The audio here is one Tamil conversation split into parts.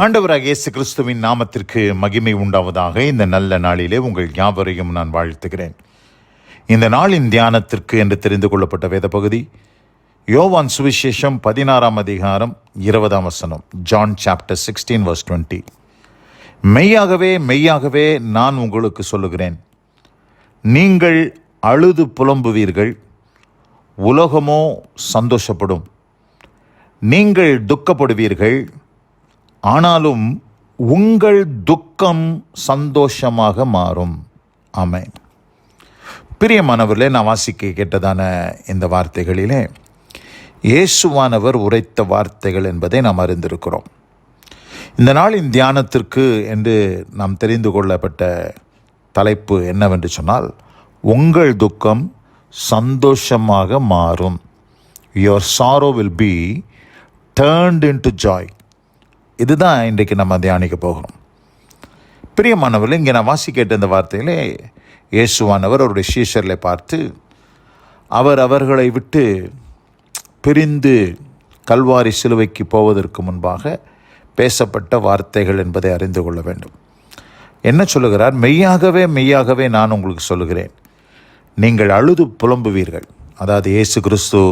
ஆண்டவராகிய இயேசு கிறிஸ்துவின் நாமத்திற்கு மகிமை உண்டாவதாக. இந்த நல்ல நாளிலே உங்கள் யாவரையும் நான் வாழ்த்துகிறேன். இந்த நாளின் தியானத்திற்கு என்று தெரிந்து கொள்ளப்பட்ட வேத பகுதி யோவான் சுவிசேஷம் 16ஆம் அதிகாரம் 20ஆம் வசனம். John chapter 16 verse 20. மெய்யாகவே மெய்யாகவே நான் உங்களுக்கு சொல்லுகிறேன், நீங்கள் அழுது புலம்புவீர்கள், உலகமோ சந்தோஷப்படும். நீங்கள் துக்கப்படுவீர்கள், ஆனாலும் உங்கள் துக்கம் சந்தோஷமாக மாறும். ஆமென். பிரியமானவர்களே, நான் வாசிக்க கேட்டதான இந்த வார்த்தைகளிலே இயேசுவானவர் உரைத்த வார்த்தைகள் என்பதை நாம் அறிந்திருக்கிறோம். இந்த நாளின் தியானத்திற்கு என்று நாம் தெரிந்து கொள்ளப்பட்ட தலைப்பு என்னவென்று சொன்னால், உங்கள் துக்கம் சந்தோஷமாக மாறும். Your sorrow will be turned into joy. இதுதான் இன்றைக்கு நம்ம தியானிக்க போகிறோம். பிரியமானவர்களே, இங்கே நான் வாசிக்கிட்ட இந்த வார்த்தையிலே இயேசுவானவர் அவருடைய சீஷர்களை பார்த்து அவர்களை விட்டு பிரிந்து கல்வாரி சிலுவைக்கு போவதற்கு முன்பாக பேசப்பட்ட வார்த்தைகள் என்பதை அறிந்து கொள்ள வேண்டும். என்ன சொல்லுகிறார்? மெய்யாகவே மெய்யாகவே நான் உங்களுக்கு சொல்லுகிறேன், நீங்கள் அழுது புலம்புவீர்கள். அதாவது இயேசு கிறிஸ்து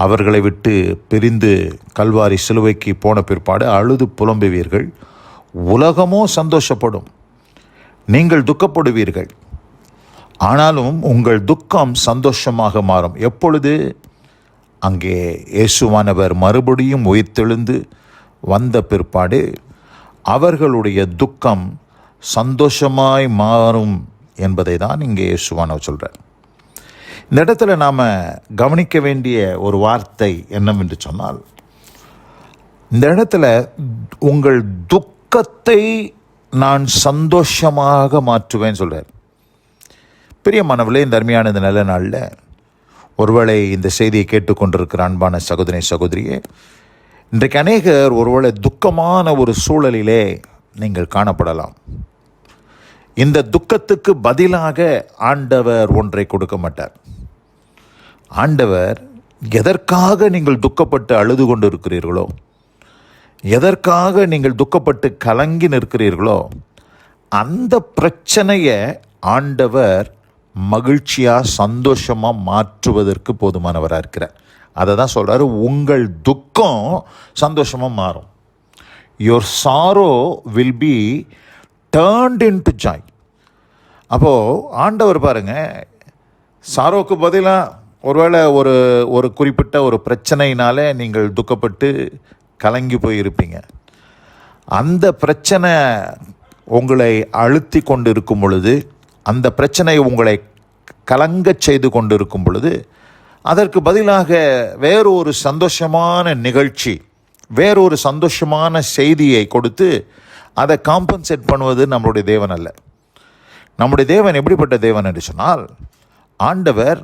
அவர்களை விட்டு பிரிந்து கல்வாரி சிலுவைக்கு போன பிற்பாடு அழுது புலம்புவீர்கள், உலகமோ சந்தோஷப்படும். நீங்கள் துக்கப்படுவீர்கள், ஆனாலும் உங்கள் துக்கம் சந்தோஷமாக மாறும். எப்பொழுது? அங்கே இயேசுவானவர் மறுபடியும் உயிர்த்தெழுந்து வந்த பிற்பாடு அவர்களுடைய துக்கம் சந்தோஷமாய் மாறும் என்பதை தான் இங்கே இயேசுவானவர் சொல்கிறார். இந்த இடத்துல நாம் கவனிக்க வேண்டிய ஒரு வார்த்தை என்னவென்று சொன்னால், இந்த இடத்துல உங்கள் துக்கத்தை நான் சந்தோஷமாக மாற்றுவேன் சொல்கிறார். பிரியமானவர்களே, இந்த அருமையான இந்த நல்ல நாளில் ஒருவேளை இந்த செய்தியை கேட்டுக்கொண்டிருக்கிற அன்பான சகோதரி சகோதரியே, இன்றைக்கு அநேகர் ஒருவேளை துக்கமான ஒரு சூழலிலே நீங்கள் காணப்படலாம். இந்த துக்கத்துக்கு பதிலாக ஆண்டவர் ஒன்றை கொடுக்க மாட்டார். ஆண்டவர் எதற்காக நீங்கள் துக்கப்பட்டு அழுது கொண்டு இருக்கிறீர்களோ, எதற்காக நீங்கள் துக்கப்பட்டு கலங்கி நிற்கிறீர்களோ, அந்த பிரச்சனையை ஆண்டவர் மகிழ்ச்சியாக சந்தோஷமாக மாற்றுவதற்கு போதுமானவராக இருக்கிறார். அதை தான் சொல்கிறாரு, உங்கள் துக்கம் சந்தோஷமாக மாறும். Your sorrow will be turned into joy. அப்போது ஆண்டவர் பாருங்கள், சாரோவுக்கு பதிலாக ஒருவேளை ஒரு குறிப்பிட்ட ஒரு பிரச்சனையினாலே நீங்கள் துக்கப்பட்டு கலங்கி போயிருப்பீங்க. அந்த பிரச்சனை உங்களை அழுத்தி கொண்டு இருக்கும் பொழுது, அந்த பிரச்சனை உங்களை கலங்கச் செய்து கொண்டு இருக்கும் பொழுது, அதற்கு பதிலாக வேறொரு சந்தோஷமான நிகழ்ச்சி, வேறொரு சந்தோஷமான செய்தியை கொடுத்து அதை காம்பன்சேட் பண்ணுவது நம்மளுடைய தேவன் அல்ல. நம்முடைய தேவன் எப்படிப்பட்ட தேவன் என்று சொன்னால், ஆண்டவர்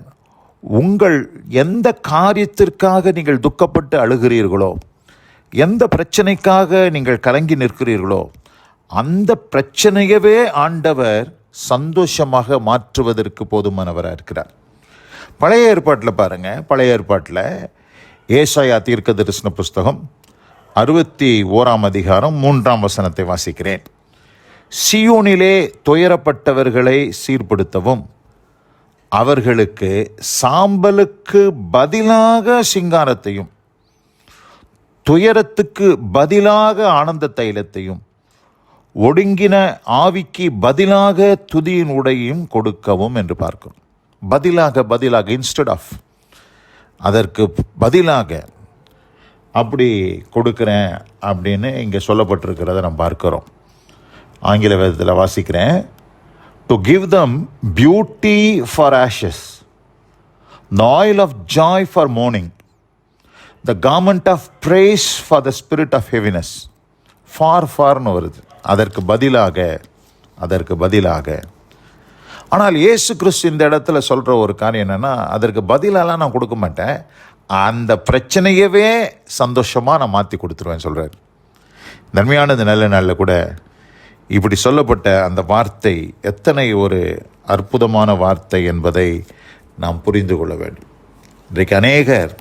உங்கள் எந்த காரியத்திற்காக நீங்கள் துக்கப்பட்டு அழுகிறீர்களோ, எந்த பிரச்சனைக்காக நீங்கள் கலங்கி நிற்கிறீர்களோ, அந்த பிரச்சனையவே ஆண்டவர் சந்தோஷமாக மாற்றுவதற்கு போதுமானவராக இருக்கிறார். பழைய ஏற்பாட்டில் பாருங்கள், பழைய ஏற்பாட்டில் ஏசாயா தீர்க்க தரிசன புஸ்தகம் 61ஆம் அதிகாரம் 3ஆம் வசனத்தை வாசிக்கிறேன். சியோனிலே துயரப்பட்டவர்களை சீர்படுத்தவும், அவர்களுக்கு சாம்பலுக்கு பதிலாக சிங்காரத்தையும், துயரத்துக்கு பதிலாக ஆனந்த தைலத்தையும், ஒடுங்கின ஆவிக்கு பதிலாக துதியின் உடையும் கொடுக்கவும் என்று பார்க்கிறோம். பதிலாக இன்ஸ்டெட் ஆஃப், அதற்கு பதிலாக அப்படி கொடுக்குறேன் அப்படின்னு இங்கே சொல்லப்பட்டிருக்கிறத நம்ம பார்க்கிறோம். ஆங்கில வேதத்தில் வாசிக்கிறேன், to give them beauty for Ashes, the oil of joy for mourning, the garment of praise for the spirit of heaviness. ஃபார்னு வருது, அதற்கு பதிலாக. ஆனால் இயேசு கிறிஸ்து இந்த இடத்துல சொல்கிற ஒரு காரியம் என்னென்னா, அதற்கு பதிலாலாம் நான் கொடுக்க மாட்டேன், அந்த பிரச்சனையவே சந்தோஷமாக நான் மாற்றி கொடுத்துருவேன் சொல்கிறார். நன்மையானது நல்ல நாளில் கூட இப்படி சொல்லப்பட்ட அந்த வார்த்தை எத்தனை ஒரு அற்புதமான வார்த்தை என்பதை நாம் புரிந்து கொள்ள வேண்டும். இன்றைக்கு அநேகர்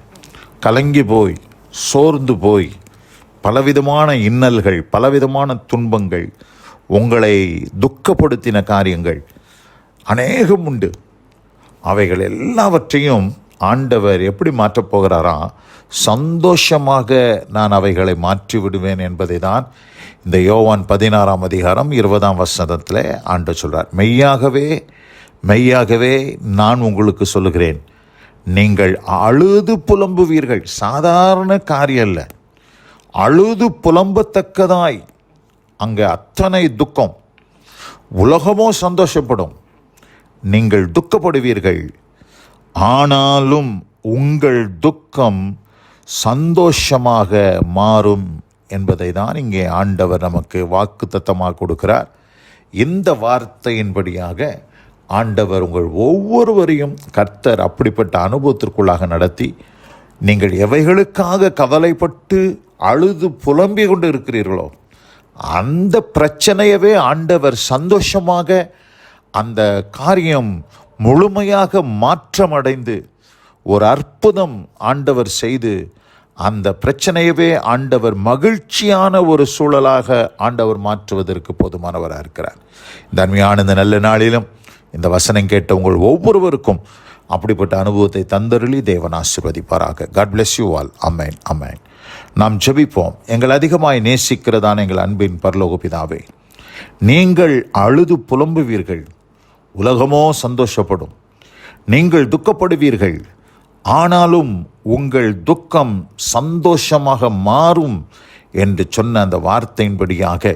கலங்கி போய், சோர்ந்து போய், பலவிதமான இன்னல்கள், பலவிதமான துன்பங்கள், உங்களை துக்கப்படுத்தின காரியங்கள் அநேகம் உண்டு. அவைகள் எல்லாவற்றையும் ஆண்டவர் எப்படி மாற்றப் போகிறாரா? சந்தோஷமாக நான் அவைகளை மாற்றி விடுவேன் என்பதை தான் இந்த யோவான் 16ஆம் அதிகாரம் 20ஆம் வசனத்தில் ஆண்டவர் சொல்கிறார். மெய்யாகவே மெய்யாகவே நான் உங்களுக்கு சொல்லுகிறேன், நீங்கள் அழுது புலம்புவீர்கள். சாதாரண காரியம் இல்லை, அழுது புலம்பத்தக்கதாய் அங்கே அத்தனை துக்கம். உலகமோ சந்தோஷப்படும், நீங்கள் துக்கப்படுவீர்கள். ஆனாலும் உங்கள் துக்கம் சந்தோஷமாக மாறும் என்பதை தான் இங்கே ஆண்டவர் நமக்கு வாக்குத்தத்தமாக கொடுக்கிறார். இந்த வார்த்தையின்படியாக ஆண்டவர் உங்கள் ஒவ்வொருவரையும் கர்த்தர் அப்படிப்பட்ட அனுபவத்திற்குள்ளாக நடத்தி, நீங்கள் எவைகளுக்காக கவலைப்பட்டு அழுது புலம்பிக் கொண்டு இருக்கிறீர்களோ அந்த பிரச்சனையவே ஆண்டவர் சந்தோஷமாக, அந்த காரியம் முழுமையாக மாற்றமடைந்து ஒரு அற்புதம் ஆண்டவர் செய்து, அந்த பிரச்சனையவே ஆண்டவர் மகிழ்ச்சியான ஒரு சூழலாக ஆண்டவர் மாற்றுவதற்கு போதுமானவராக இருக்கிறார். இந்த அருமையான இந்த நல்ல நாளிலும் இந்த வசனம் கேட்ட உங்கள் ஒவ்வொருவருக்கும் அப்படிப்பட்ட அனுபவத்தை தந்தருளி தேவன் ஆசீர்வதிப்பாராக. God bless you all. Amen, amen. நாம் ஜெபிப்போம். எங்கள் அதிகமாய் நேசிக்கிறதான எங்கள் அன்பின் பரலோக பிதாவே, நீங்கள் அழுது புலம்புவீர்கள், உலகமோ சந்தோஷப்படும். நீங்கள் துக்கப்படுவீர்கள், ஆனாலும் உங்கள் துக்கம் சந்தோஷமாக மாறும் என்று சொன்ன அந்த வார்த்தையின்படியாக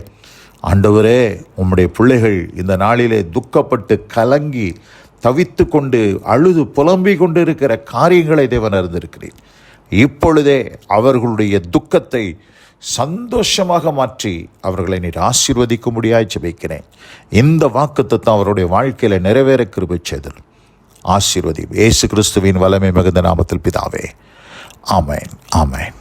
ஆண்டவரே, உம்முடைய பிள்ளைகள் இந்த நாளிலே துக்கப்பட்டு கலங்கி தவித்து கொண்டு அழுது புலம்பிக் கொண்டு இருக்கிற காரியங்களை தேவன் அறிந்திருக்கிறேன். இப்பொழுதே அவர்களுடைய துக்கத்தை சந்தோஷமாக மாற்றி அவர்களை நீர் ஆசீர்வதிக்க முடியாய் ஜெபிக்கிறேன். இந்த வாக்குத்தத்தம் அவருடைய வாழ்க்கையில் நிறைவேற கிருபை செய்தல் ஆசீர்வதி. இயேசு கிறிஸ்துவின் வல்லமை மிகுந்த நாமத்தில் பிதாவே. ஆமென், ஆமென்.